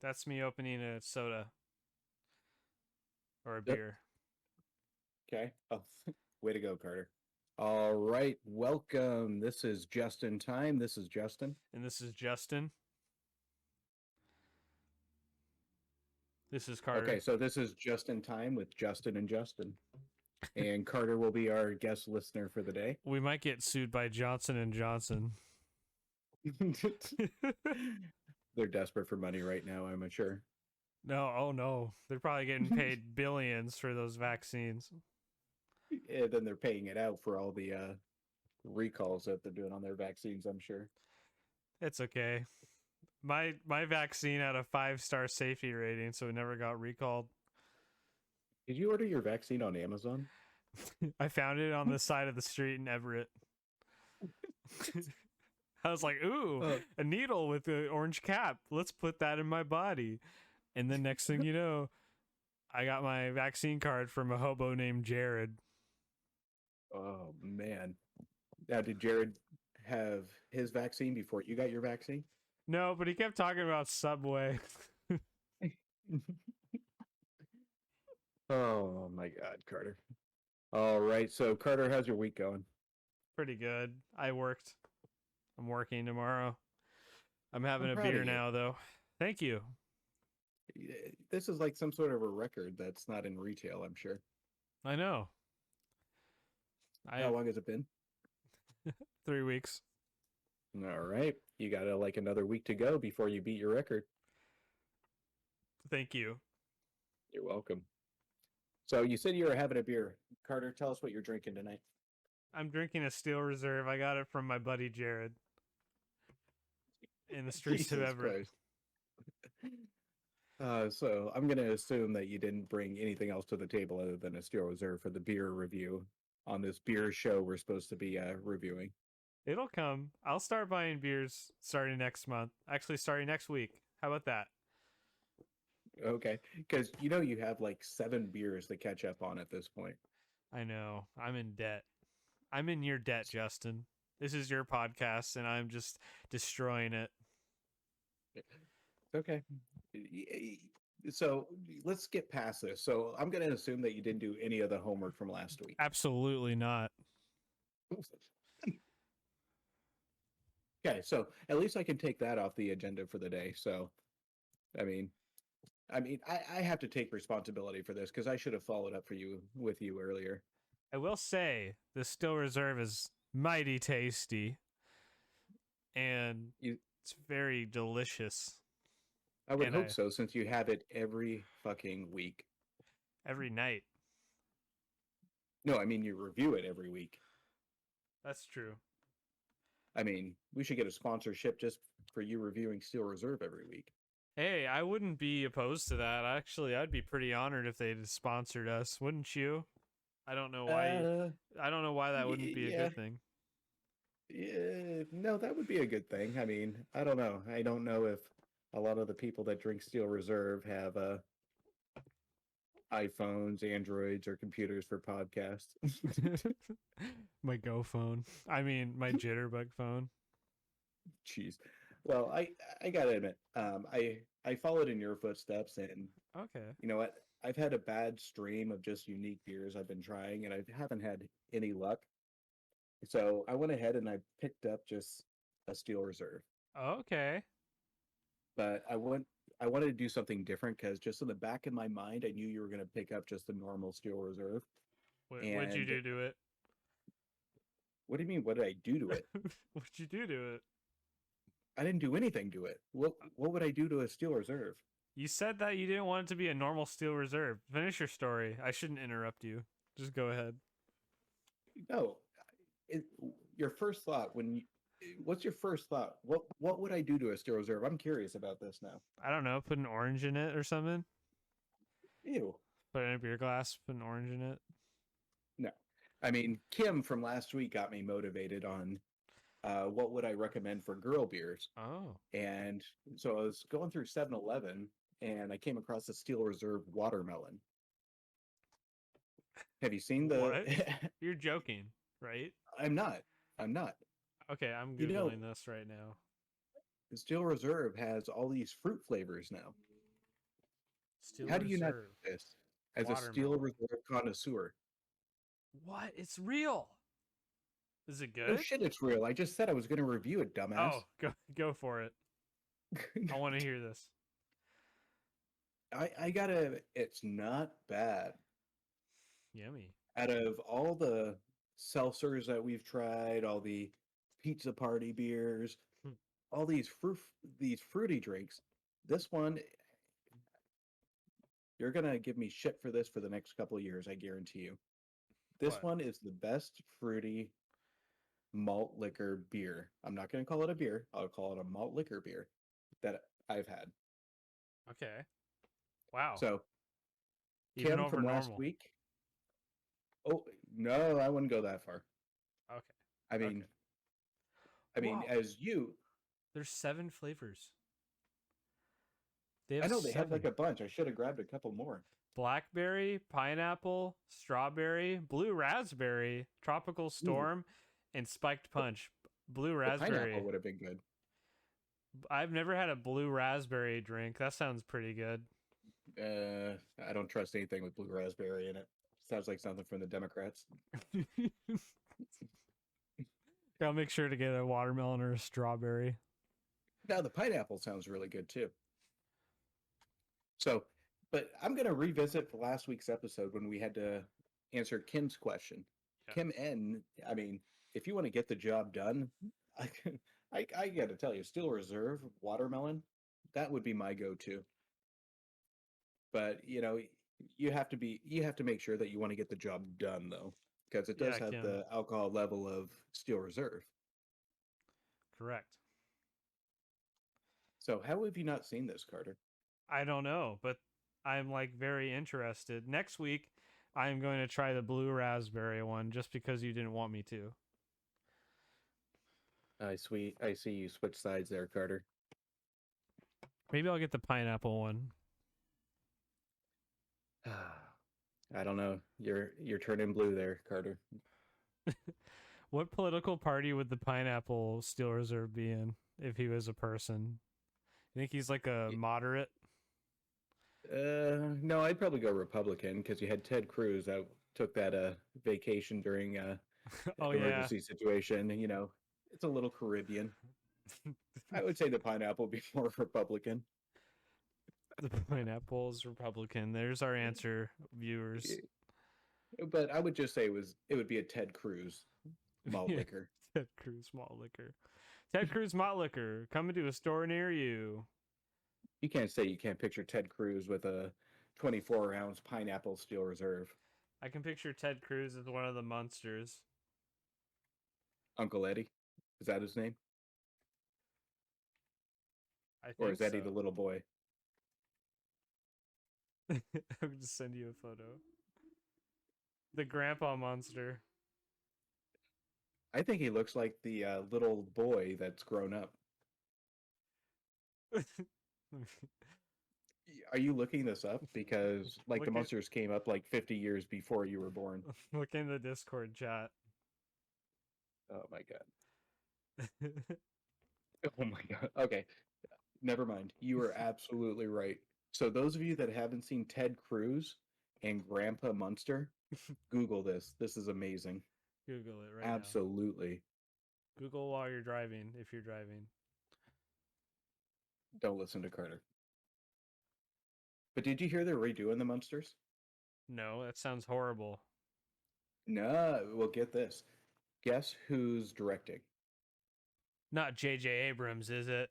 That's me opening a soda or a Yep. beer. Okay. Oh, way to go, Carter. All right. Welcome. This is Justin Time. This is Justin. And this is Justin. This is Okay, Carter. so this is Justin Time with Justin and Justin. And Carter will be our guest listener for the day. We might get sued by Johnson and Johnson. They're desperate for money right now, I'm sure. No, oh no. They're probably getting paid billions for those vaccines. And then they're paying it out for all the recalls that they're doing on their vaccines, I'm sure. It's okay. My vaccine had a 5-star safety rating, so it never got recalled. Did you order your vaccine on Amazon? I found it on the side of the street in Everett. I was like, ooh, a needle with an orange cap. Let's put that in my body. And then next thing you know, I got my vaccine card from a hobo named Jared. Oh, man. Now, did Jared have his vaccine before you got your vaccine? No, but he kept talking about Subway. Oh my God, Carter. All right, so Carter, how's your week going? Pretty good. I worked. I'm working tomorrow. I'm I'm having a proud of beer you. now, though. Thank you. This is like some sort of a record that's not in retail, I'm sure. I know. I How long has it been? 3 weeks. All right, you got like another week to go before you beat your record. Thank you. You're welcome. So you said you were having a beer. Carter, tell us what you're drinking tonight. I'm drinking a Steel Reserve. I got it from my buddy Jared in the streets of Jesus Everett. Christ. So I'm going to assume that you didn't bring anything else to the table other than a Steel Reserve for the beer review on this beer show we're supposed to be reviewing. It'll come. I'll start buying beers starting next month. Actually, starting next week. How about that? Okay, because you have like 7 beers to catch up on at this point. I know. I'm in debt. I'm in your debt, Justin. This is your podcast, and I'm just destroying it. Okay. So let's get past this. So I'm going to assume that you didn't do any of the homework from last week. Absolutely not. Okay, so at least I can take that off the agenda for the day. So, I mean, I have to take responsibility for this because I should have followed up with you earlier. I will say the Still Reserve is mighty tasty, and You, it's very delicious. I would And hope I so, since you have it every fucking week. every night. No, I mean you review it every week. That's true. I mean, we should get a sponsorship just for you reviewing Steel Reserve every week. Hey, I wouldn't be opposed to that. Actually, I'd be pretty honored if they'd sponsored us, wouldn't you? I don't know why. I don't know why that wouldn't be a Yeah, good thing. yeah, no, that would be a good thing. I mean, I don't know. I don't know if a lot of the people that drink Steel Reserve have iPhones, Androids, or computers for podcasts. My Go phone. I mean, my Jitterbug phone. Jeez. Well, I gotta admit, I followed in your footsteps, and Okay. you know what? I've had a bad stream of just unique beers I've been trying, and I haven't had any luck. So I went ahead and I picked up just a Steel Reserve, Okay. but I wanted to do something different because just in the back of my mind, I knew you were going to pick up just the normal Steel Reserve. What'd you And do to it? what do you mean? What did I do to it? What'd you do to it? I didn't do anything to it. What would I do to a Steel Reserve? You said that you didn't want it to be a normal Steel Reserve. Finish your story. I shouldn't interrupt you. Just go ahead. No, it, your first thought when you, what's your first thought? What would I do to a Steel Reserve? I'm curious about this now. I don't know. Put an orange in it or something. Ew. Put it in a beer glass. Put an orange in it. No. I mean, Kim from last week got me motivated on what would I recommend for girl beers. Oh. And so I was going through 7-Eleven and I came across a Steel Reserve watermelon. Have you seen the What? You're joking, right? I'm not. I'm not. Okay, I'm You know, Googling this right now. Steel Reserve has all these fruit flavors now. Steel How do you not Reserve know this as a Steel watermelon. Reserve connoisseur? What? It's real. Is it No good? shit, it's real. I just said I was going to review it, dumbass. Oh, go for it. I want to hear this. I gotta. It's not bad. Yummy. Out of all the seltzers that we've tried, all the pizza party beers, Hmm. all these fruity drinks, this one you're gonna give me shit for this for the next couple of years, I guarantee you. This What? one is the best fruity malt liquor beer. I'm not gonna call it a beer. I'll call it a malt liquor beer that I've had. Okay. Wow. So Even Kim over from last normal. week. Oh no, I wouldn't go that far. Okay. I Okay. mean, Wow. as you, There's 7 flavors. They I have know they have like 7. a bunch. I should have grabbed a couple more. Blackberry, pineapple, strawberry, blue raspberry, tropical Ooh, storm, and spiked punch. Blue the pineapple raspberry. would have been good. I've never had a blue raspberry drink. That sounds pretty good. I don't trust anything with blue raspberry in it. Sounds like something from the Democrats. I'll make sure to get a watermelon or a strawberry. Now the pineapple sounds really good too. So, but I'm gonna revisit last week's episode when we had to answer Kim's question. Yeah. Kim N. I mean, if you want to get the job done, I I got to tell you, Steel Reserve watermelon, that would be my go-to. But you have to make sure that you want to get the job done though, because it does Yeah, have Kim. the alcohol level of Steel Reserve. Correct. So how have you not seen this, Carter? I don't know, but I'm like very interested. Next week, I'm going to try the blue raspberry one just because you didn't want me to. I see you switch sides there, Carter. Maybe I'll get the pineapple one. I don't know. You're turning blue there, Carter. What political party would the pineapple Steel Reserve be in if he was a person? You think he's like a moderate? No, I'd probably go Republican because you had Ted Cruz that took that vacation during Oh yeah. emergency situation. It's a little Caribbean. I would say the pineapple would be more Republican. The pineapple's Republican. There's our answer, viewers. But I would just say it would be a Ted Cruz malt liquor. Ted Cruz malt liquor. Ted Cruz malt liquor coming to a store near you. You can't say you can't picture Ted Cruz with a 24-ounce pineapple Steel Reserve. I can picture Ted Cruz as one of the monsters. Uncle Eddie, is that his name? I think Or is Eddie so. the little boy? I'll just send you a photo. The grandpa monster. I think he looks like the little boy that's grown up. Are you looking this up? Because the monsters came up like 50 years before you were born. Look in the Discord chat. Oh my god. Oh my god. Okay. Never mind. You are absolutely right. So those of you that haven't seen Ted Cruz and Grandpa Munster, Google this. This is amazing. Google it right Absolutely. now. Google while you're driving, if you're driving. Don't listen to Carter. But did you hear they're redoing the Munsters? No, that sounds horrible. No, well, get this. Guess who's directing? Not J.J. Abrams, is it?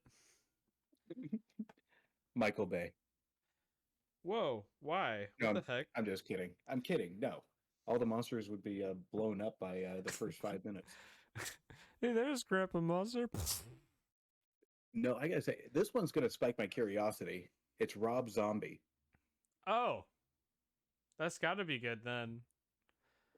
Michael Bay. Whoa, why? No, What the heck? I'm just kidding. I'm kidding. No. All the monsters would be blown up by the first 5 minutes. Hey, there's Grandpa Monster. No, I gotta say, this one's gonna spike my curiosity. It's Rob Zombie. Oh, that's got to be good then.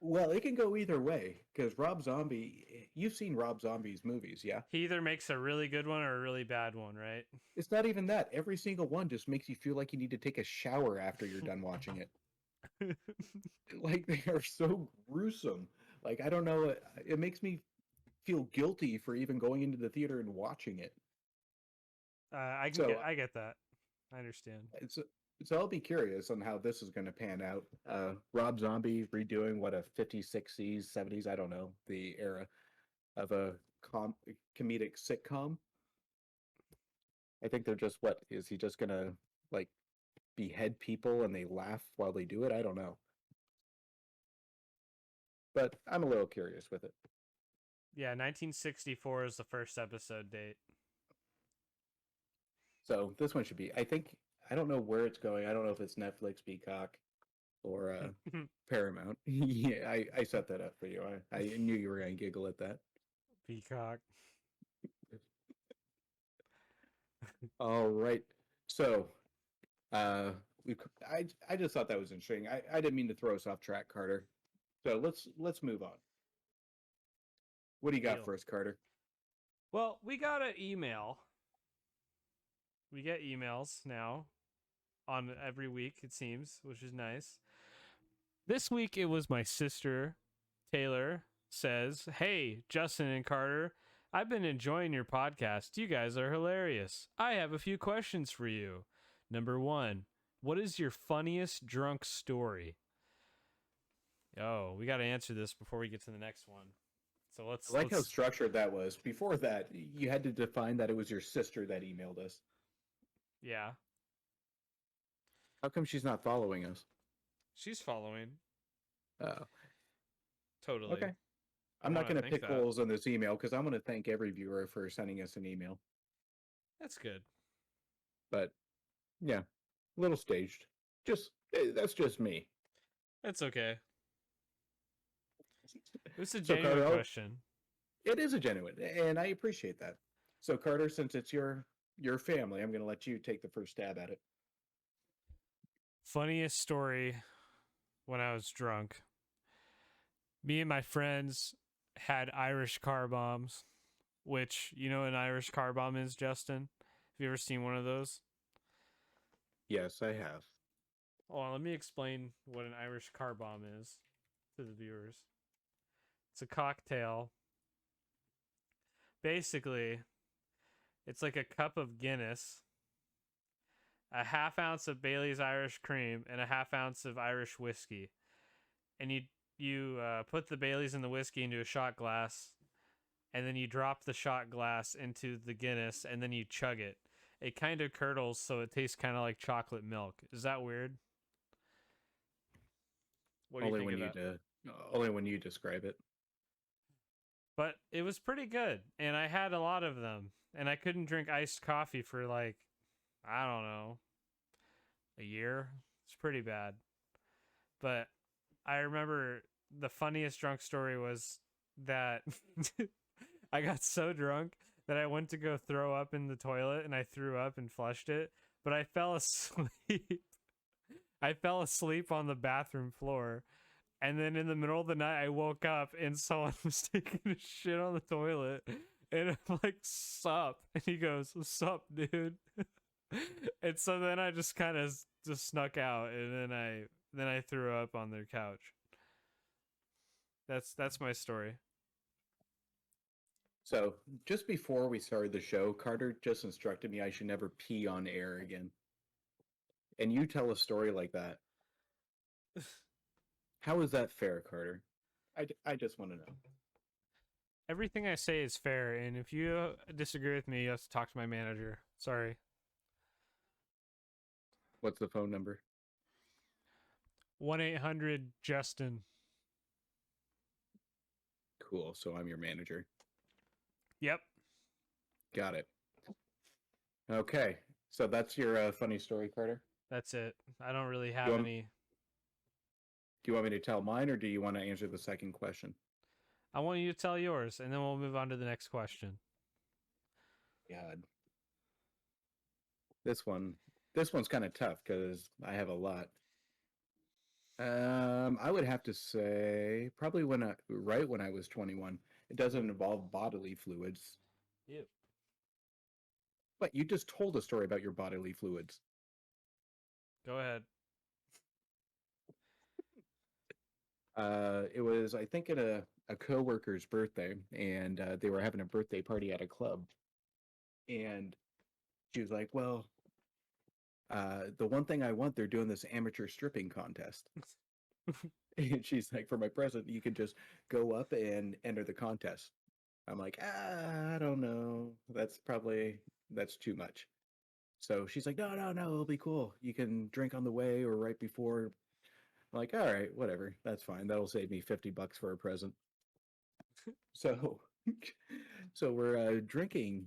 Well, it can go either way because Rob Zombie. You've seen Rob Zombie's movies, yeah? He either makes a really good one or a really bad one, right? It's not even that. Every single one just makes you feel like you need to take a shower after you're done watching it. Like they are so gruesome. Like I don't know. It makes me feel guilty for even going into the theater and watching it. I get that. I understand. So I'll be curious on how this is going to pan out. Rob Zombie redoing what a 50s, 60s, 70s, I don't know, the era of a comedic sitcom. I think they're just what is he just going to like behead people and they laugh while they do it? I don't know. But I'm a little curious with it. Yeah, 1964 is the first episode date. So this one should be. I don't know where it's going. I don't know if it's Netflix, Peacock, or Paramount. Yeah, I set that up for you. I knew you were going to giggle at that. Peacock. All right. So, we I just thought that was interesting. I didn't mean to throw us off track, Carter. So let's move on. What do you got Deal. for us, Carter? Well, we got an email. We get emails now on every week, it seems, which is nice. This week it was my sister, Taylor, says, "Hey, Justin and Carter, I've been enjoying your podcast. You guys are hilarious. I have a few questions for you. Number 1, what is your funniest drunk story?" Oh, we got to answer this before we get to the next one. So I like how structured that was. Before that, you had to define that it was your sister that emailed us. Yeah. How come she's not following us? She's following. Oh. Totally. Okay. I'm not going to pick holes in this email because I'm going to thank every viewer for sending us an email. That's good. But yeah, a little staged. That's just me. That's okay. It's a genuine Carter, question. It is a genuine, and I appreciate that. So Carter, since it's your family, I'm going to let you take the first stab at it. Funniest story when I was drunk. Me and my friends had Irish car bombs, which, you know what an Irish car bomb is, Justin? Have you ever seen one of those? Yes, I have. Hold on, let me explain what an Irish car bomb is to the viewers. It's a cocktail. Basically, it's like a cup of Guinness, a half ounce of Bailey's Irish cream, and a half ounce of Irish whiskey. And you put the Bailey's and the whiskey into a shot glass, and then you drop the shot glass into the Guinness, and then you chug it. It kind of curdles, so it tastes kind of like chocolate milk. Is that weird? What do you think of that? Only when you describe it. But it was pretty good, and I had a lot of them, and I couldn't drink iced coffee for like, I don't know, a year. It's pretty bad. But I remember the funniest drunk story was that I got so drunk that I went to go throw up in the toilet, and I threw up and flushed it, but I fell asleep. I fell asleep on the bathroom floor. And then in the middle of the night, I woke up and someone was taking a shit on the toilet. And I'm like, "Sup?" And he goes, "Sup, dude?" And so then I just kind of just snuck out, and then I threw up on their couch. That's my story. So just before we started the show, Carter just instructed me I should never pee on air again. And you tell a story like that. How is that fair, Carter? I just want to know. Everything I say is fair, and if you disagree with me, you have to talk to my manager. Sorry. What's the phone number? 1-800-JUSTIN. Cool. So I'm your manager. Yep. Got it. Okay. So that's your funny story, Carter? That's it. I don't really have any. Do you want me to tell mine, or do you want to answer the second question? I want you to tell yours, and then we'll move on to the next question. God. This one's kind of tough because I have a lot. I would have to say probably when I was 21. It doesn't involve bodily fluids. Ew. But you just told a story about your bodily fluids. Go ahead. It was, I think, at a coworker's birthday, and they were having a birthday party at a club. And she was like, "Well, the one thing I want, they're doing this amateur stripping contest. And she's like, for my present, you can just go up and enter the contest. I'm like, I don't know. That's too much. So she's like, no, no, no, it'll be cool. You can drink on the way or right before. I'm like, all right, whatever. That's fine. That'll save me $50 for a present. So, so we're drinking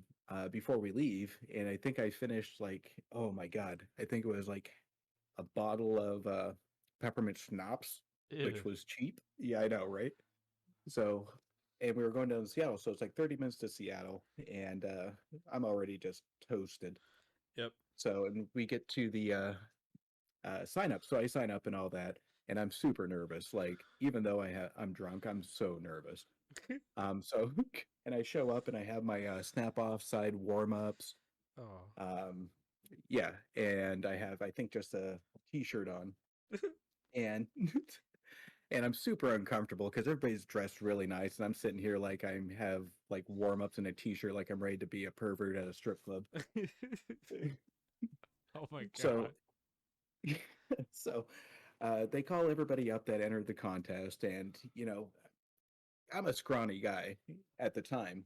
before we leave, and I think I finished like, oh my God, I think it was like a bottle of peppermint schnapps, which Ew. was cheap. Yeah, I know, right? So, and we were going down to Seattle, so it's like 30 minutes to Seattle, and I'm already just toasted. Yep. So, and we get to the sign up. So I sign up and all that, and I'm super nervous. Like, even though I'm drunk, I'm so nervous. So and I show up and I have my snap off side warm ups. Oh. Um, yeah, and I have I think just a t-shirt on, and and I'm super uncomfortable because everybody's dressed really nice, and I'm sitting here like I have like warm ups in a t-shirt, like I'm ready to be a pervert at a strip club. Oh my So god. so they call everybody up that entered the contest, and I'm a scrawny guy at the time,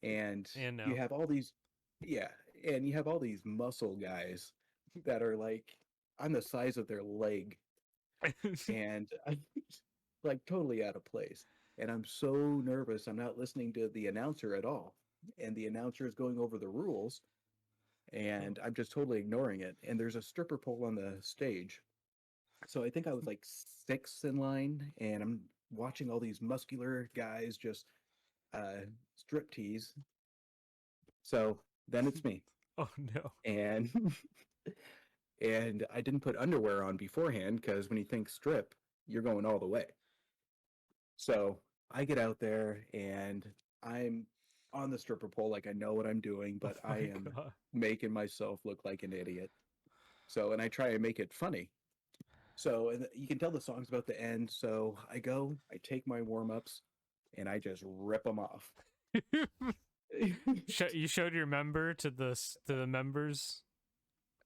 and And you no. have all these, yeah, and you have all these muscle guys that are like I'm the size of their leg, and I'm like totally out of place. And I'm so nervous. I'm not listening to the announcer at all, and the announcer is going over the rules, and I'm just totally ignoring it. And there's a stripper pole on the stage, so I think I was like sixth in line, and I'm watching all these muscular guys just uh, strip tease. So then it's me, Oh no. and and I didn't put underwear on beforehand because when you think strip, you're going all the way. So I get out there and I'm on the stripper pole like I know what I'm doing, Oh but I my am god. making myself look like an idiot. So and I try and make it funny. So and you can tell the song's about to end. So I go, I take my warm ups, and I just rip them off. You showed your member to the members.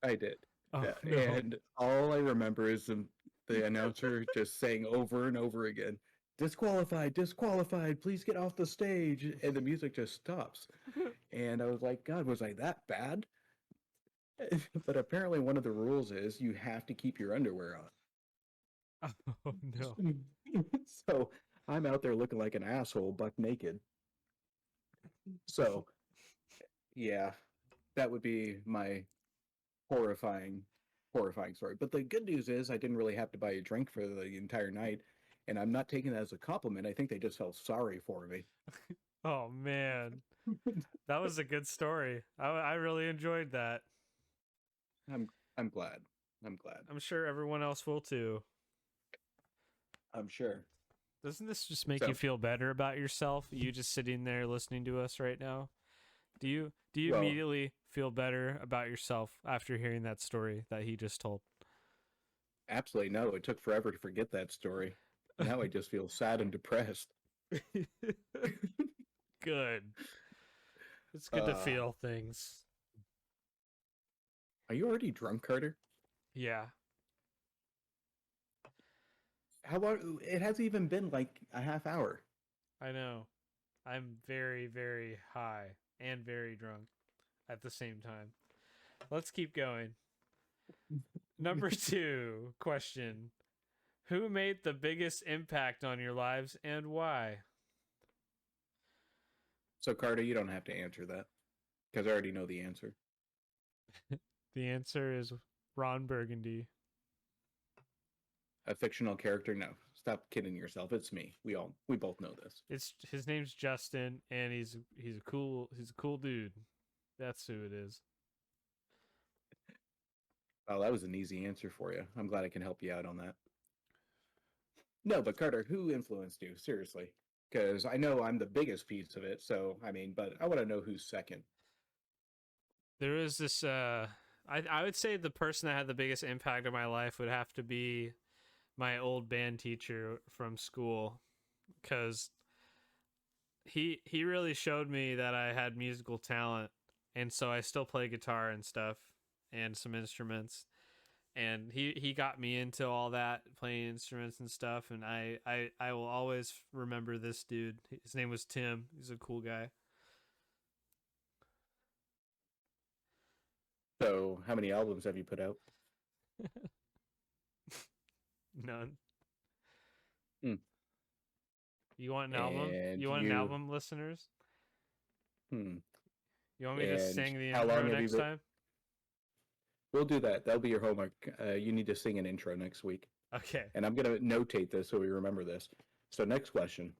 I did. Oh Yeah. no. And all I remember is the announcer just saying over and over again, disqualified, disqualified, please get off the stage. And the music just stops. And I was like, God, was I that bad? But apparently, one of the rules is you have to keep your underwear Oh no. on. So I'm out there looking like an asshole, buck naked. So, yeah, that would be my horrifying, horrifying story. But the good news is I didn't really have to buy a drink for the entire night, and I'm not taking that as a compliment. I think they just felt sorry for me. Oh man. That was a good story. I really enjoyed that. I'm I'm glad. I'm glad. I'm sure everyone else will too. I'm sure. Doesn't this just make you So, feel better about yourself? You just sitting there listening to us right now? Do you well, immediately feel better about yourself after hearing that story that he just told? absolutely no. It took forever to forget that story. Now I just feel sad and depressed. Good. It's good to uh, feel things. are you already drunk, Carter? Yeah, How long? It hasn't even been like a half hour. I know. I'm very, very high and very drunk at the same time. Let's keep going. Number two question: who made the biggest impact on your lives and why? So, Carter, you don't have to answer that because I already know the answer. The answer is Ron Burgundy. A fictional character? No. Stop kidding yourself. It's me. We both know this. It's his name's Justin, and he's a cool dude. That's who it is. Oh, that was an easy answer for you. I'm glad I can help you out on that. No, but Carter, who influenced you? Seriously. Because I know I'm the biggest piece of it. So, I mean, but I want to know who's second. There is this. I would say the person that had the biggest impact on my life would have to be my old band teacher from school, because he really showed me that I had musical talent, and so I still play guitar and stuff. and some instruments. And he got me into all that, playing instruments and stuff. And I will always remember this dude. His name was Tim. He's a cool guy. So, how many albums have you put out? None. Hmm. You want an album? And You want an you- album, listeners? Hmm. You want me to And sing the how intro long have you next been- time? We'll do that. That'll be your homework. You need to sing an intro next week. Okay. And I'm going to notate this so we remember this. So, next question.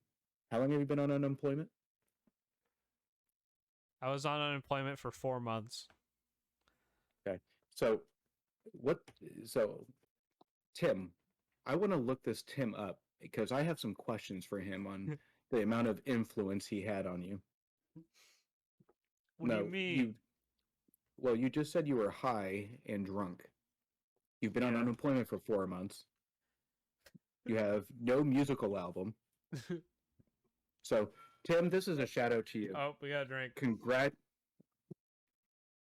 How long have you been on unemployment? I was on unemployment for 4 months. So, Tim, I want to look this Tim up because I have some questions for him on the amount of influence he had on you. What do you mean? Well, you just said you were high and drunk. You've been on Yeah. unemployment for 4 months. You have no musical album. So, Tim, this is a shout out to you. Oh, we got to drink. Congrat.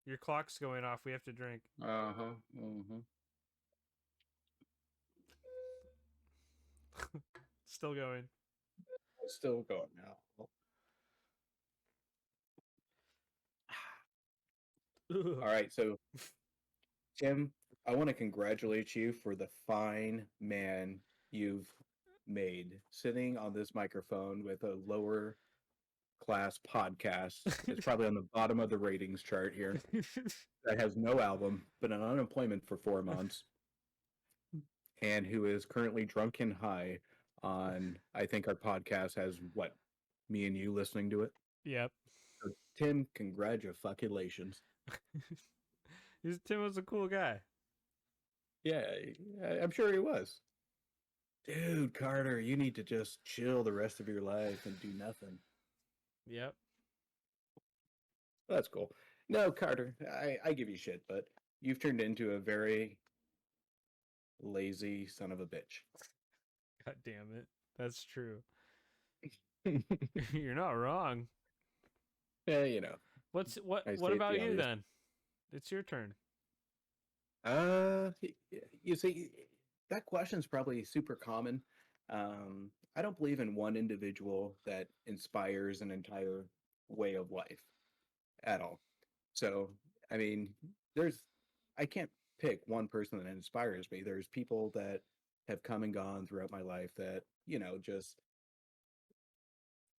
Your clock's going off. We have to drink. Still going. It's still going now. All right, so Tim, I want to congratulate you for the fine man you've made sitting on this microphone with a lower class podcast. It's probably on the bottom of the ratings chart here. That has no album, but on unemployment for 4 months, and who is currently drunk and high on, I think our podcast has what, me and you listening to it? Yep. So, Tim, congratulations. Tim was a cool guy. Yeah, I'm sure he was. Dude, Carter, you need to just chill the rest of your life and do nothing. Yep. That's cool. No, Carter, I give you shit, but you've turned into a very lazy son of a bitch. God damn it. That's true. You're not wrong. Yeah, you know. What I what state about the you obvious. then? It's your turn. You see, that question's probably super common. I don't believe in one individual that inspires an entire way of life at all. So, I mean, I can't pick one person that inspires me. There's people that have come and gone throughout my life that, just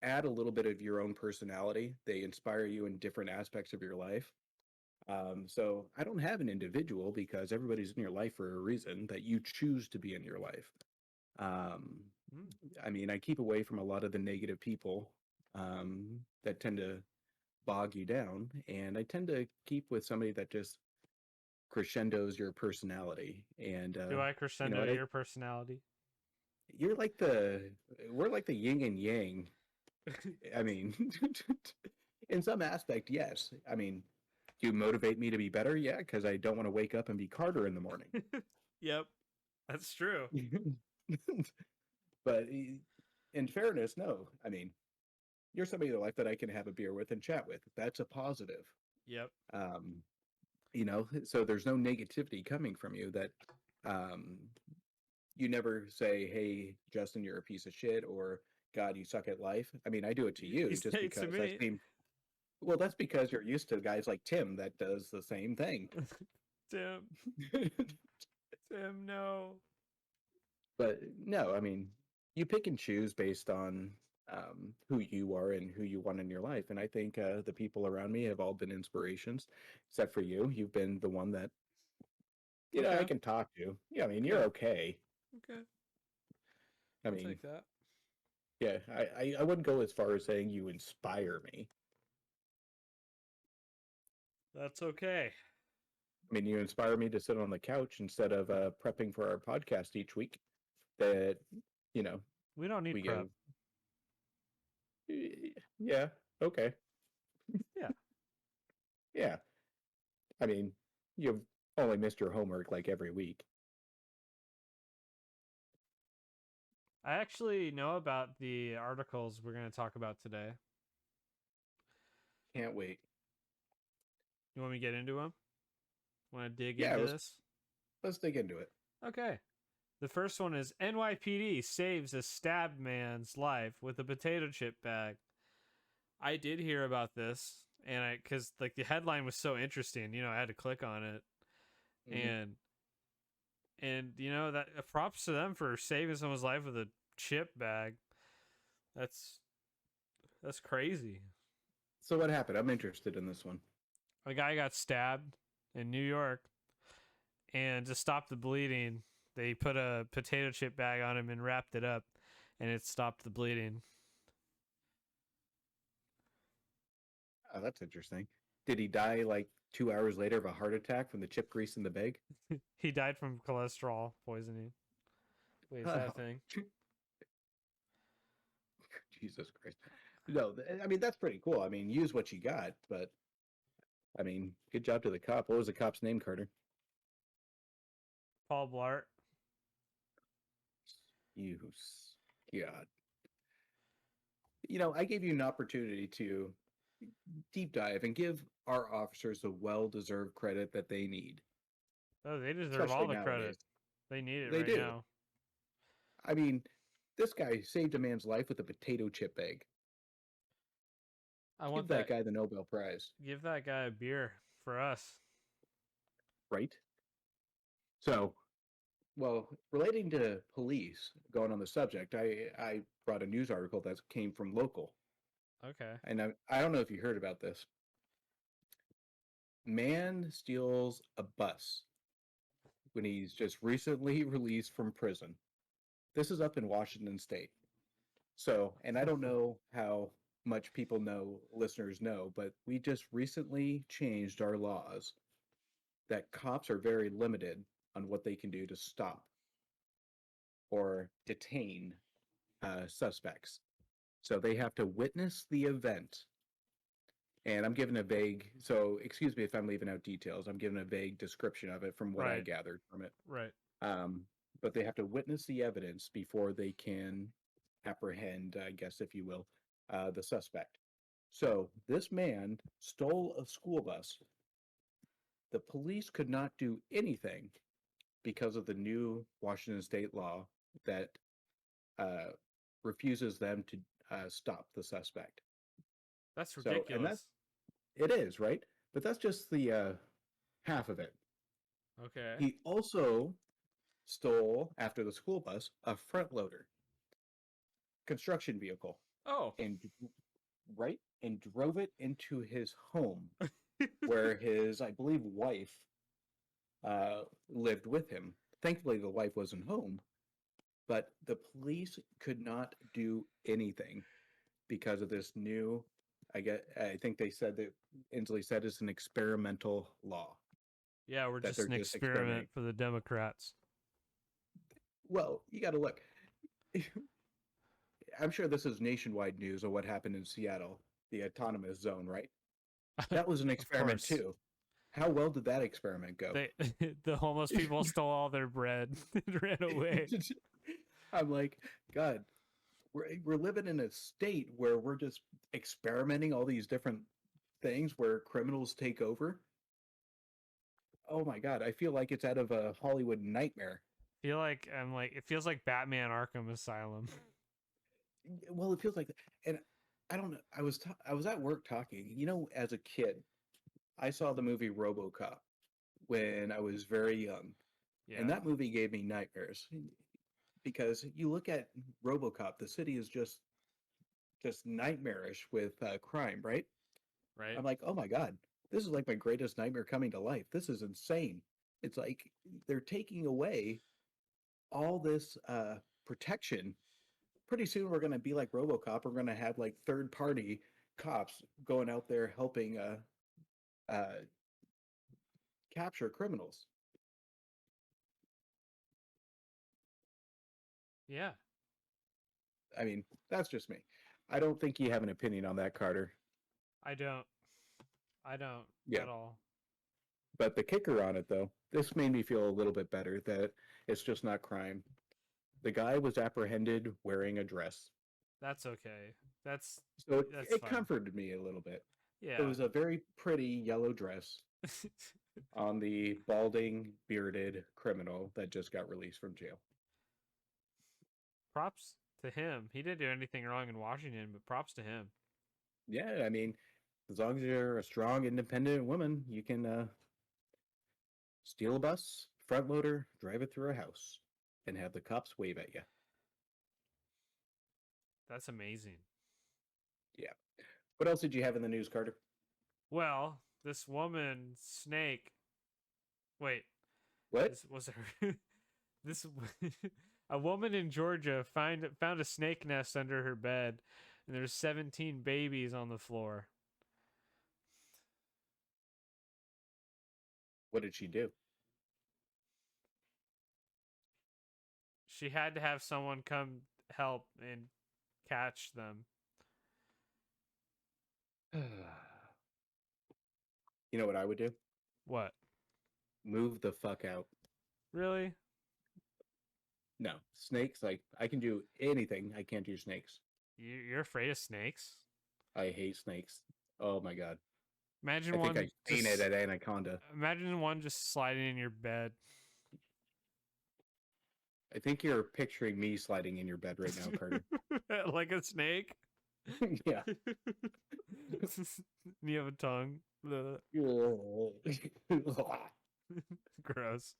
add a little bit of your own personality. They inspire you in different aspects of your life. So I don't have an individual because everybody's in your life for a reason that you choose to be in your life. I mean, I keep away from a lot of the negative people that tend to bog you down, and I tend to keep with somebody that just crescendos your personality. And Do I crescendo what, your personality? we're like the yin and yang. I mean, in some aspect, yes. I mean, do you motivate me to be better? Yeah, because I don't want to wake up and be Carter in the morning. Yep. That's true. But in fairness, no. I mean, you're somebody in life that I can have a beer with and chat with. That's a positive. Yep. So there's no negativity coming from you that you never say, hey, Justin, you're a piece of shit, or God, you suck at life. I mean, I do it to you You just say it to because me. well, that's because you're used to guys like Tim that does the same thing. Tim, no. But no, I mean, you pick and choose based on who you are and who you want in your life. And I think the people around me have all been inspirations, except for you. You've been the one that, I Okay. can talk to. Yeah, I mean, you're okay. Okay. I I'll mean, take that. yeah, I wouldn't go as far as saying you inspire me. That's okay. I mean, you inspire me to sit on the couch instead of prepping for our podcast each week. That, We don't need we prep. go, yeah, okay. Yeah. Yeah. I mean, you've only missed your homework like every week. I actually know about the articles we're going to talk about today. Can't wait. You want me to get into them? Want to dig Yeah, into this? let's dig into it. Okay. The first one is NYPD saves a stabbed man's life with a potato chip bag. I did hear about this, and because like the headline was so interesting, I had to click on it, Hmm. and that props to them for saving someone's life with a chip bag. That's that's crazy. So what happened? I'm interested in this one. A guy got stabbed in New York, and to stop the bleeding, they put a potato chip bag on him and wrapped it up, and it stopped the bleeding. Oh, that's interesting. Did he die like 2 hours later of a heart attack from the chip grease in the bag? He died from cholesterol poisoning. Wait, is that a Oh, thing? Jesus Christ. No, I mean, that's pretty cool. I mean, use what you got, but I mean, good job to the cop. What was the cop's name, Carter? Paul Blart. Use. God. I gave you an opportunity to deep dive and give our officers the well-deserved credit that they need, Oh, they deserve all especially the credit. nowadays. They need it They right do. now. I mean, this guy saved a man's life with a potato chip bag. I Give want that that. guy the Nobel Prize, Give that guy a beer for us. right? So, well, relating to police, going on the subject, I brought a news article that came from local, Okay. and I don't know if you heard about this. Man steals a bus when he's just recently released from prison. This is up in Washington State. So, and I don't know how much people know, listeners know, but we just recently changed our laws that cops are very limited on what they can do to stop or detain suspects. So they have to witness the event. And I'm giving a vague, so excuse me if I'm leaving out details. I'm giving a vague description of it from what I Right. gathered from it. Right. Um, but they have to witness the evidence before they can apprehend, I guess, if you will, the suspect. So this man stole a school bus. The police could not do anything because of the new Washington state law that uh, refuses them to stop the suspect. That's So, and ridiculous. it is, right? But that's just the half of it. Okay. He also stole, after the school bus, a front loader construction vehicle Oh. and right and drove it into his home where his, I believe, wife lived with him. Thankfully, the wife wasn't home, but the police could not do anything because of this new. I think they said that Inslee said it's an experimental law Yeah, we're that just they're an just experimenting. experiment for the Democrats. Well, you got to look. I'm sure this is nationwide news of what happened in Seattle, the autonomous zone, right? That was an Of experiment course. too. How well did that experiment go? They the homeless people stole all their bread and ran away. I'm like, God, we're living in a state where we're just experimenting all these different things where criminals take over. Oh my God, I feel like it's out of a Hollywood nightmare. It feels like Batman Arkham Asylum. Well, it feels like that. And I don't know. I was at work talking. As a kid, I saw the movie RoboCop when I was very young, and Yeah. that movie gave me nightmares because you look at RoboCop, the city is just nightmarish with crime, right? Right. I'm like, oh my God, this is like my greatest nightmare coming to life. This is insane. It's like they're taking away all this protection. Pretty soon we're going to be like RoboCop. We're going to have like third party cops going out there helping uh, capture criminals. Yeah. I mean, that's just me. I don't think you have an opinion on that, Carter. I don't. I don't Yeah. at all. But the kicker on it, though, this made me feel a little bit better that it's just not crime. The guy was apprehended wearing a dress. That's okay. That's So that's it fine. comforted me a little bit. It Yeah. was a very pretty yellow dress. on the balding, bearded criminal that just got released from jail. Props to him. He didn't do anything wrong in Washington, but props to him. Yeah, I mean, as long as you're a strong, independent woman, you can steal a bus, front loader, drive it through a house, and have the cops wave at you. That's amazing. Yeah. What else did you have in the news, Carter? Well, this woman snake. Wait, What? this was her. This a woman in Georgia found a snake nest under her bed, and there's 17 babies on the floor. What did she do? She had to have someone come help and catch them. You know what I would do? What? Move the fuck out. Really? No, snakes, like, I can do anything. I can't do snakes. You're afraid of snakes? I hate snakes. Oh my god. Imagine I think one I seen just, it at Anaconda. imagine one just sliding in your bed. I think you're picturing me sliding in your bed right now, Carter. Like a snake? Yeah. You have a tongue. Gross.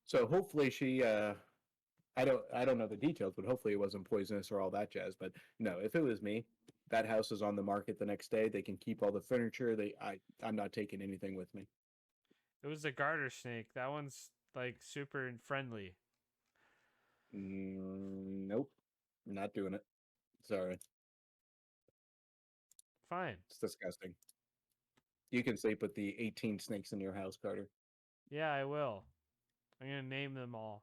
So hopefully she I don't know the details, but hopefully it wasn't poisonous or all that jazz. But no, if it was me, that house is on the market the next day. They can keep all the furniture. I'm not taking anything with me. It was a garter snake. That one's like super friendly. Nope. Not doing it. Sorry. Fine. It's disgusting. You can sleep with the 18 snakes in your house, Carter. Yeah, I will. I'm gonna name them all.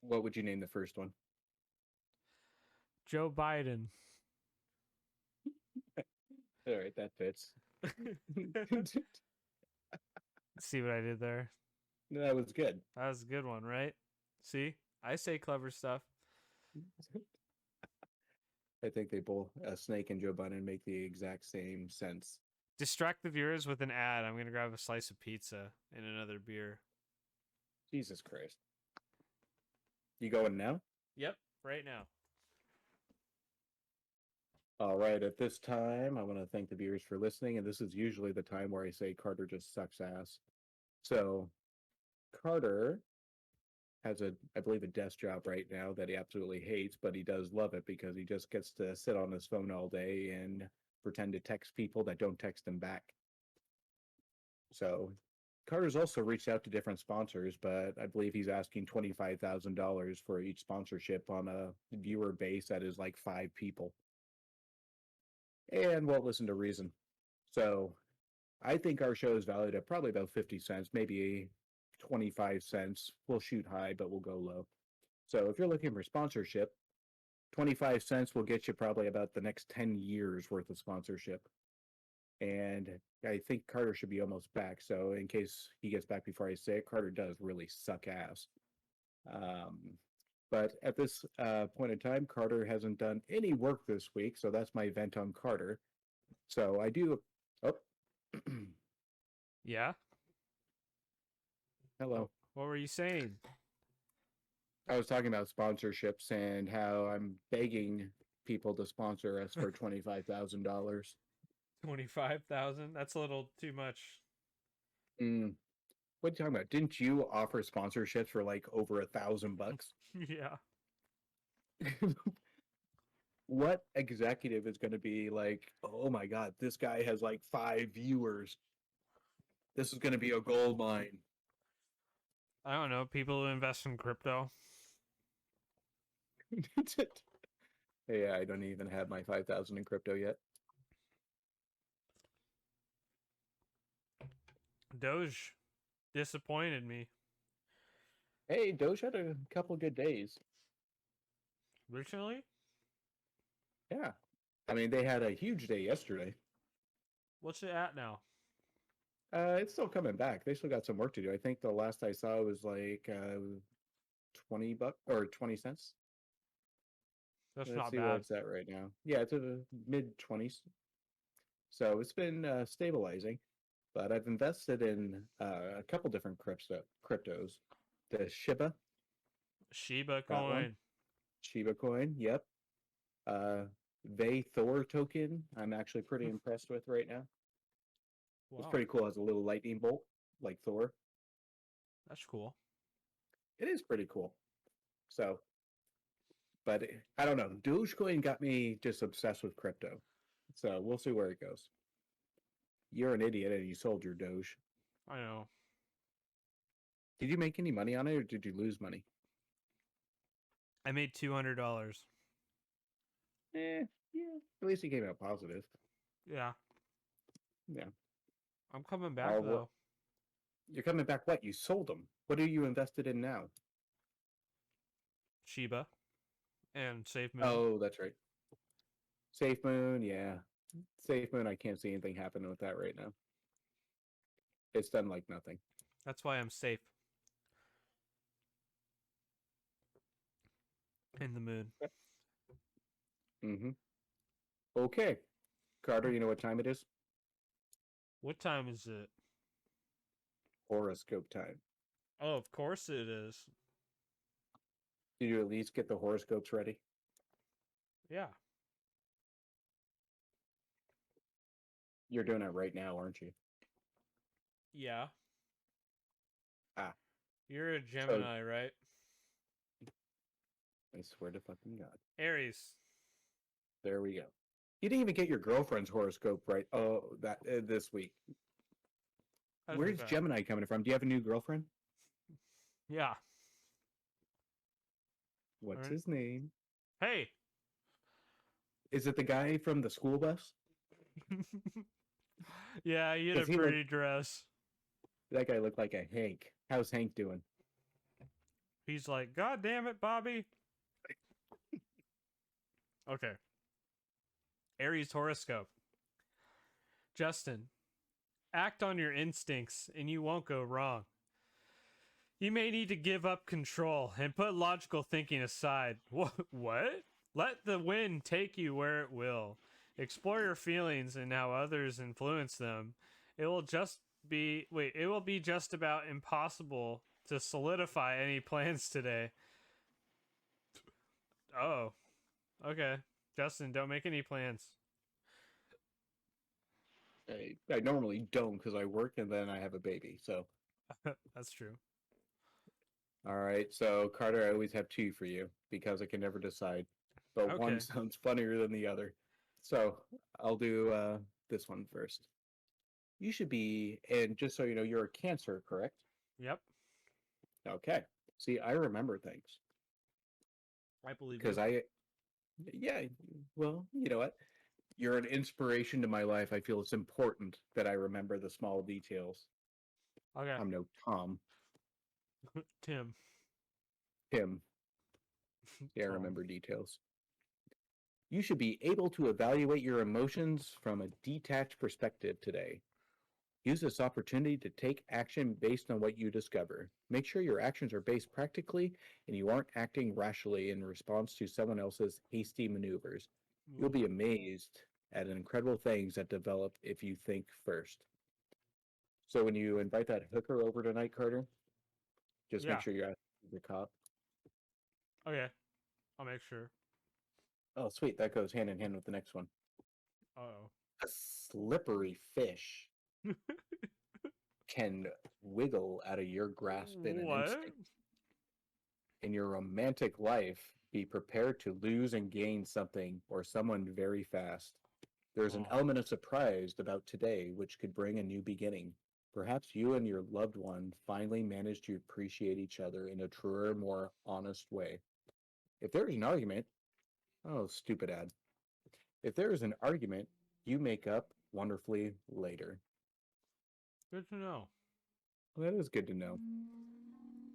What would you name the first one? Joe Biden. All right, that fits. See what I did there? That was good. That was a good one, right? See? I say clever stuff. I think they both, Snake and Joe Biden, make the exact same sense. Distract the viewers with an ad. I'm gonna grab a slice of pizza and another beer. Jesus Christ. You going now? Yep, right now. All right, at this time, I want to thank the viewers for listening, and this is usually the time where I say Carter just sucks ass. So, Carter has I believe, a desk job right now that he absolutely hates, but he does love it because he just gets to sit on his phone all day and pretend to text people that don't text him back. So, Carter's also reached out to different sponsors, but I believe he's asking $25,000 for each sponsorship on a viewer base that is like 5 people. And won't listen to reason. So I think our show is valued at probably about 50 cents, maybe 25 cents. We'll shoot high, but we'll go low. So if you're looking for sponsorship, 25 cents will get you probably about the next 10 years worth of sponsorship. And I think Carter should be almost back. So in case he gets back before I say it, Carter does really suck ass. But at this point in time, Carter hasn't done any work this week, so that's my vent on Carter. So I do. Oh, Yeah? hello. What were you saying? I was talking about sponsorships and how I'm begging people to sponsor us for $25,000. 25,000? That's a little too much. What are you talking about? Didn't you offer sponsorships for like over $1,000? Yeah. What executive is going to be like, oh my God, this guy has like 5 viewers. This is going to be a gold mine. I don't know. People who invest in crypto. Yeah, I don't even have my 5,000 in crypto yet. Doge disappointed me. Hey, Doge had a couple good days. Recently? Yeah. I mean, they had a huge day yesterday. What's it at now? It's still coming back. They still got some work to do. I think the last I saw was like $20 or 20 cents. That's Let's not see where bad. it's at right now. Yeah, it's in the mid 20s. So it's been stabilizing, but I've invested in a couple different cryptos. The Shiba that one, coin. Shiba coin, yep. Uh, Vey Thor token, I'm actually pretty impressed with right now. It's Wow, pretty cool. It has a little lightning bolt like Thor. that's cool. It is pretty cool. So, but I don't know. Dogecoin got me just obsessed with crypto. So we'll see where it goes. You're an idiot and you sold your Doge. I know. Did you make any money on it or did you lose money? I made $200. Yeah. At least it came out positive. Yeah, Yeah. I'm coming back What? though. You're coming back. What? You sold them. What are you invested in now? Shiba and Safe Moon. Oh, that's right. Safe Moon. Yeah. Safe Moon. I can't see anything happening with that right now. It's done like nothing. That's why I'm safe in the moon. Mm-hmm. Okay. Carter, you know what time it is? What time is it? Horoscope time. Oh, of course it is. Did you at least get the horoscopes ready? Yeah. You're doing it right now, aren't you? Yeah. Ah. You're a Gemini, right? I swear to fucking God. Aries. There we go. You didn't even get your girlfriend's horoscope right. Oh, that this week. Where's Okay. Gemini coming from? Do you have a new girlfriend? Yeah. What's Alright. his name? Hey. Is it the guy from the school bus? Yeah, you had a 'Cause he pretty dress. That guy looked like a Hank. How's Hank doing? He's like, God damn it, Bobby. Okay. Aries horoscope. Justin, act on your instincts and you won't go wrong. You may need to give up control and put logical thinking aside. What? Let the wind take you where it will. Explore your feelings and how others influence them. It will be just about impossible to solidify any plans today. Oh. Okay. Justin, don't make any plans. I normally don't because I work and then I have a baby. So, That's true. all right. So, Carter, I always have two for you because I can never decide. But one Okay. sounds funnier than the other. So, I'll do this one first. You should be, and just so you know, you're a Cancer, correct? Yep. Okay. See, I remember things I believe you. because yeah, well, you know what? You're an inspiration to my life. I feel it's important that I remember the small details. Okay. I'm no Tom. Tim. Tim. Yeah, I Tom. remember details. You should be able to evaluate your emotions from a detached perspective today. Use this opportunity to take action based on what you discover. Make sure your actions are based practically and you aren't acting rashly in response to someone else's hasty maneuvers. You'll Ooh. be amazed at incredible things that develop if you think first. So when you invite that hooker over tonight, Carter, just make Yeah. sure you ask the cop. Okay. I'll make sure. Oh, sweet. That goes hand in hand with the next one. Uh-oh. A slippery fish can wiggle out of your grasp in an What? instant. In your romantic life, be prepared to lose and gain something or someone very fast. There's an Oh. element of surprise about today which could bring a new beginning. Perhaps you and your loved one finally manage to appreciate each other in a truer, more honest way. If there is an argument, oh, stupid ad. If there is an argument, you make up wonderfully later. Good to know. Well, that is good to know.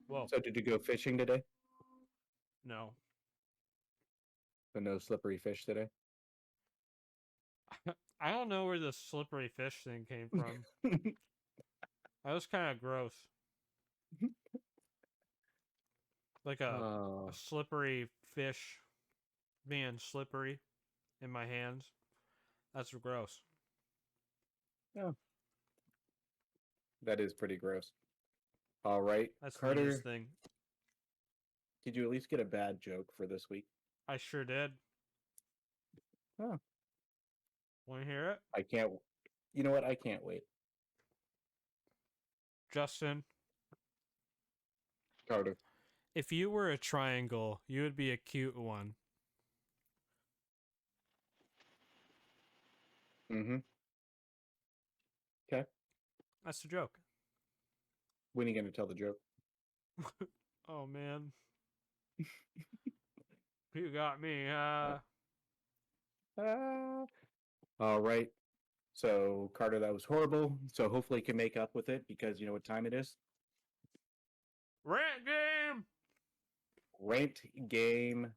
Whoa. So, did you go fishing today? No. So, no slippery fish today? I don't know where the slippery fish thing came from. That was kind of gross. Like a Oh, slippery fish being slippery in my hands. That's gross. yeah. That is pretty gross. All right, That's the neatest Carter, thing. did you at least get a bad joke for this week? I sure did. Oh, Want to hear it? I can't. You know what? I can't wait. Justin, Carter. if you were a triangle, you would be a cute one. Mm-hmm. Okay. That's the joke. When are you going to tell the joke? Oh, man. You got me. All right. So, Carter, that was horrible. So, hopefully, you can make up with it because you know what time it is? Rant game! Rant game.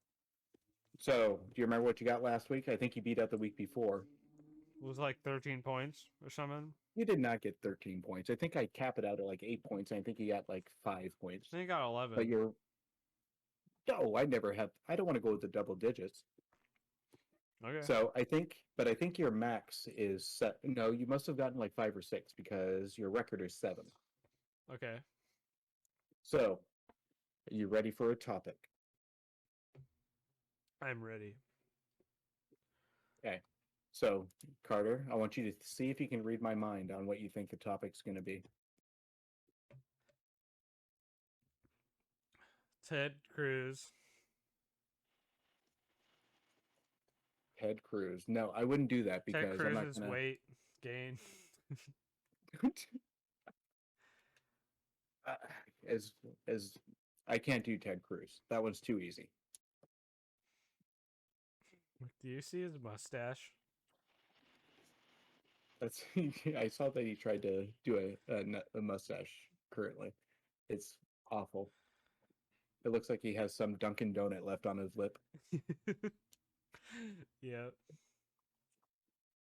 So, do you remember what you got last week? I think you beat out the week before. It was like 13 points or something. You did not get 13 points. I think I cap it out at like 8 points. And I think you got like 5 points. I think I got 11. But you're. No, I never have. I don't want to go with the double digits. Okay. So I think your max is set. No, you must have gotten like 5 or 6 because your record is 7. Okay. So, are you ready for a topic? I'm ready. Okay. So, Carter, I want you to see if you can read my mind on what you think the topic's going to be. Ted Cruz. Ted Cruz. No, I wouldn't do that because Ted I'm not Cruz's gonna. weight gain. Uh, as I can't do Ted Cruz. That one's too easy. Do you see his mustache? That's I saw that he tried to do a mustache currently. It's awful. It looks like he has some Dunkin' Donut left on his lip. Yep.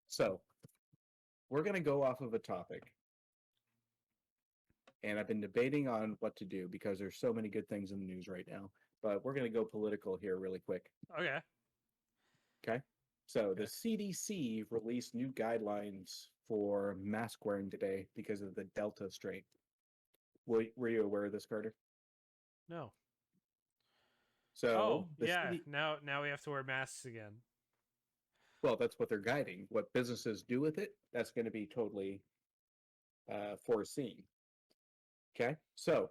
So, we're going to go off of a topic. And I've been debating on what to do because there's so many good things in the news right now. But we're going to go political here really quick. Okay. Okay. So, the CDC released new guidelines for mask wearing today because of the Delta strain. Were you aware of this, Carter? No. So, yeah. Now we have to wear masks again. Well, that's what they're guiding. What businesses do with it, that's going to be totally foreseen. Okay, so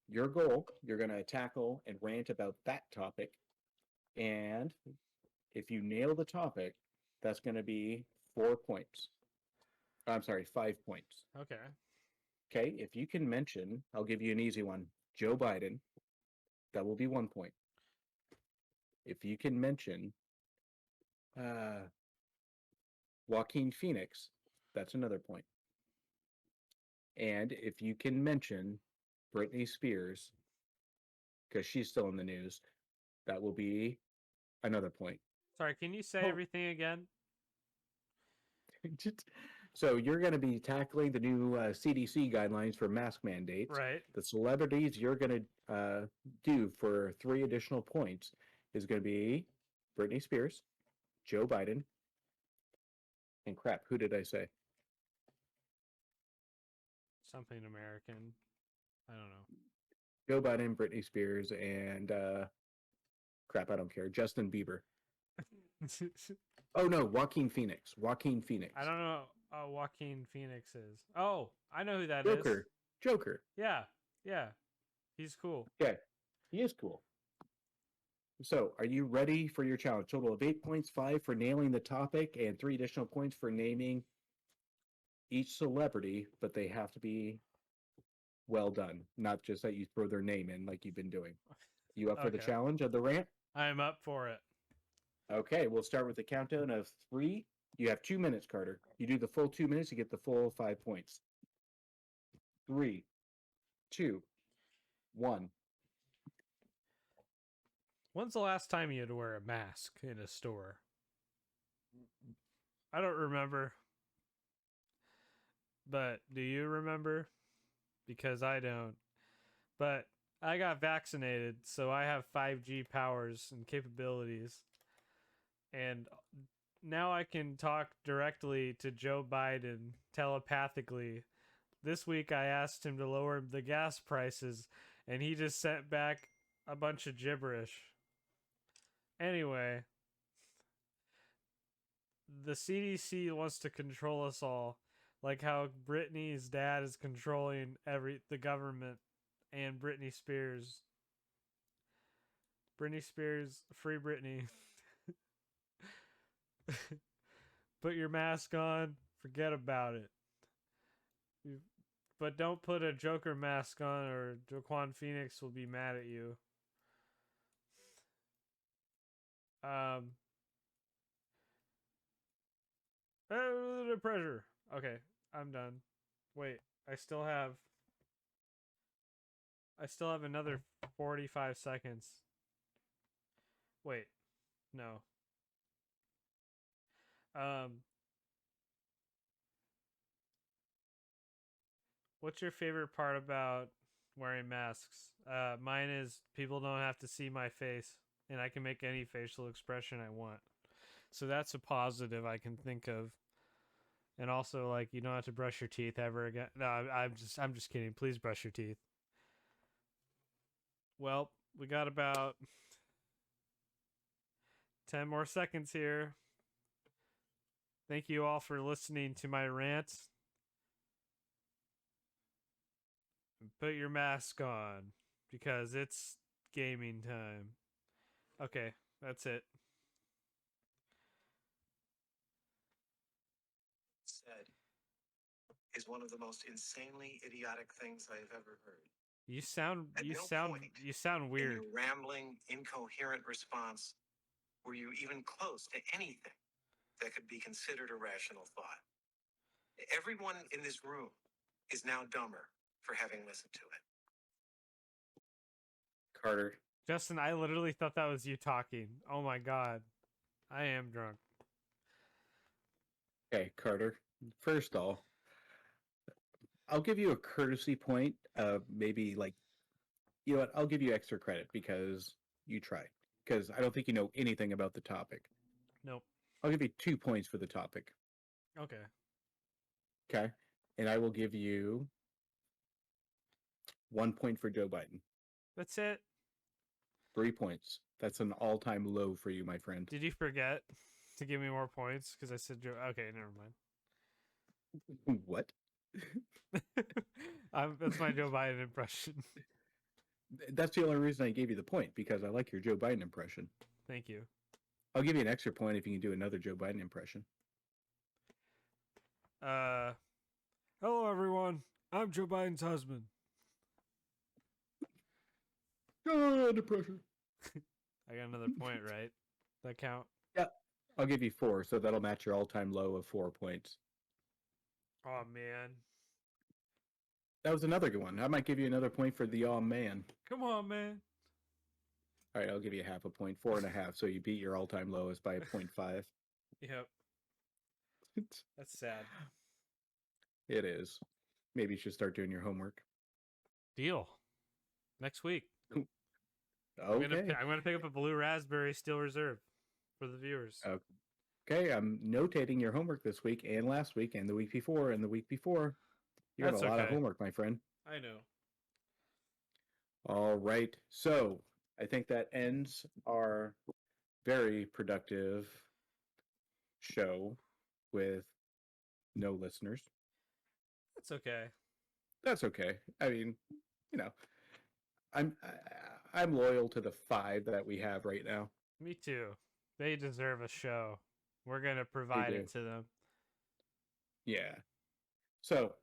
your goal, you're going to tackle and rant about that topic. And if you nail the topic, that's going to be 4 points. I'm sorry, 5 points. Okay. Okay, if you can mention, I'll give you an easy one, Joe Biden, that will be 1 point. If you can mention Joaquin Phoenix, that's another point. And if you can mention Britney Spears, because she's still in the news, that will be another point. Sorry, can you say everything again? So you're going to be tackling the new CDC guidelines for mask mandates. Right. The celebrities you're going to do for 3 additional points is going to be Britney Spears, Joe Biden, and crap, who did I say? Something American. I don't know. Joe Biden, Britney Spears, and crap, I don't care. Justin Bieber. Oh no, Joaquin Phoenix. Joaquin Phoenix. I don't know Joaquin Phoenix is. Oh, I know who that Joker. is. Joker. Yeah. He's cool. Okay. He is cool. So, are you ready for your challenge? Total of 8 points, 5 for nailing the topic, and 3 additional points for naming each celebrity, but they have to be well done, not just that you throw their name in like you've been doing. You up for the challenge of the rant? I'm up for it. Okay, we'll start with the countdown of 3. You have 2 minutes, Carter. You do the full 2 minutes, you get the full 5 points. 3, 2, 1. When's the last time you had to wear a mask in a store? I don't remember. But do you remember? Because I don't. But I got vaccinated, so I have 5G powers and capabilities. And now I can talk directly to Joe Biden telepathically this week I asked him to lower the gas prices, and he just sent back a bunch of gibberish. Anyway, the CDC wants to control us all, like how Britney's dad is controlling the government and Britney Spears. Britney Spears, free Britney. Put your mask on, forget about it. But don't put a Joker mask on, or Joaquin Phoenix will be mad at you. The pressure. Okay, I'm done. Wait, I still have another 45 seconds. Wait, no. What's your favorite part about wearing masks? Mine is people don't have to see my face, and I can make any facial expression I want. So that's a positive I can think of. And also, like, you don't have to brush your teeth ever again. No, I'm just kidding. Please brush your teeth. Well, we got about 10 more seconds here. Thank you all for listening to my rant. Put your mask on because it's gaming time. Okay, that's it. Said is one of the most insanely idiotic things I have ever heard. You sound In weird. your rambling, incoherent response, were you even close to anything that could be considered a rational thought? Everyone in this room is now dumber for having listened to it. Carter. Justin, I literally thought that was you talking. Oh my god. I am drunk. Okay, Carter. First off, I'll give you a courtesy point. Maybe like, you know what? I'll give you extra credit because you tried. Because I don't think you know anything about the topic. Nope. I'll give you 2 points for the topic. Okay. Okay. And I will give you 1 point for Joe Biden. That's it. 3 points. That's an all-time low for you, my friend. Did you forget to give me more points? Because I said Joe. Okay, never mind. What? That's my Joe Biden impression. That's the only reason I gave you the point, because I like your Joe Biden impression. Thank you. I'll give you an extra point if you can do another Joe Biden impression. Hello everyone. I'm Joe Biden's husband. Under pressure. I got another point, right? That count? Yeah. I'll give you 4, so that'll match your all-time low of 4 points. Oh man. That was another good one. I might give you another point for the man. Come on, man. All right, I'll give you half a point, 4.5. So you beat your all-time lowest by a 0.5. Yep. That's sad. It is. Maybe you should start doing your homework. Deal. Next week. Okay. I'm gonna pick up a blue raspberry Steel Reserve for the viewers. Okay, I'm notating your homework this week and last week and the week before and the week before. You have That's a lot of okay. homework, my friend. I know. All right. So I think that ends our very productive show with no listeners. That's okay. That's okay. I mean, you know, I'm loyal to the 5 that we have right now. Me too. They deserve a show. We're gonna provide it to them. Yeah. So,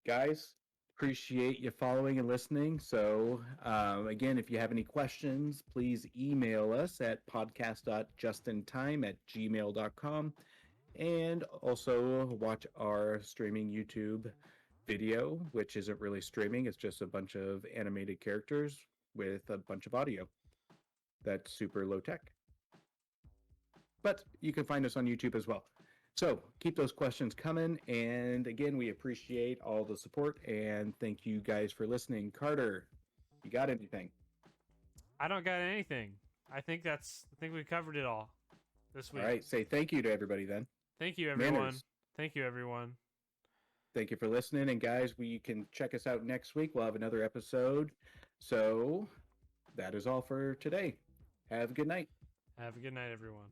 guys, appreciate you following and listening. So, again, if you have any questions, please email us at podcast.justintime@gmail.com. And also watch our streaming YouTube video, which isn't really streaming. It's just a bunch of animated characters with a bunch of audio. That's super low tech. But you can find us on YouTube as well. So keep those questions coming. And again, we appreciate all the support and thank you guys for listening. Carter, you got anything? I don't got anything. I think we covered it all this week. All right. Say thank you to everybody then. Thank you, everyone. Manners. Thank you, everyone. Thank you for listening. And guys, you can check us out next week. We'll have another episode. So that is all for today. Have a good night. Have a good night, everyone.